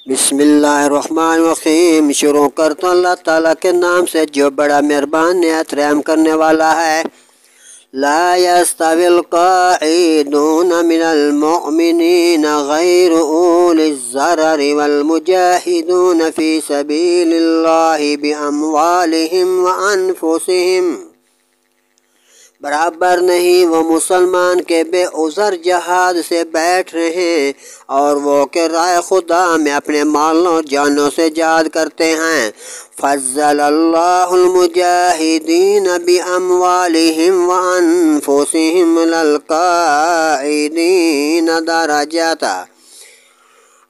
بسم اللہ الرحمن الرحیم۔ شروع کرتا ہوں اللہ تعالیٰ کے نام سے جو بڑا مہربان نہایت رحم کرنے والا ہے۔ لا يستوي القاعدون من المؤمنین غیر اولی الضرر والمجاہدون فی سبیل اللہ باموالہم وانفسہم، برابر نہیں وہ مسلمان کے بے عذر جہاد سے بیٹھ رہے ہیں اور وہ کہ راہ خدا میں اپنے مالوں جانوں سے جہاد کرتے ہیں۔ فضل اللہ المجاہدین باموالہم وانفسہم للقاعدین درجاتا،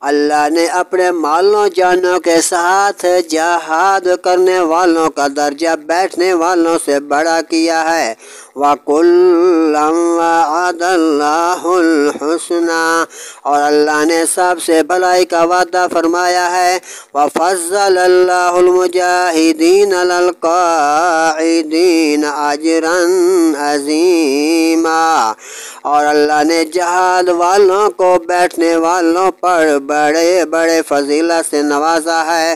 اللہ نے اپنے مالوں جانوں کے ساتھ جہاد کرنے والوں کا درجہ بیٹھنے والوں سے بڑا کیا ہے۔ وَكُلًّا وَعَدَ اللَّهُ الْحُسْنَىٰ، اور اللہ نے سب سے بھلائی کا وعدہ فرمایا ہے۔ وَفَضَّلَ اللَّهُ الْمُجَاهِدِينَ عَلَى الْقَاعِدِينَ أَجْرًا عَظِيمًا، اور اللہ نے جہاد والوں کو بیٹھنے والوں پر بڑے بڑے فضیلت سے نوازا ہے۔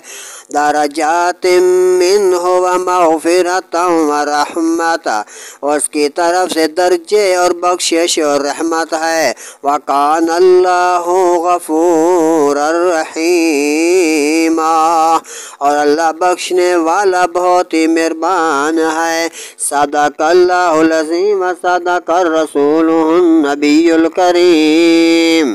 درجات منہ ومغفرۃ ورحمۃ، اس کی طرف سے درجے اور بخشش اور رحمت ہے۔ وکان اللہ غفورا رحیما، اور اللہ بخشنے والا بہت ہی مہربان ہے۔ صدق اللہ العظیم، صدق الرسول النبی الکریم۔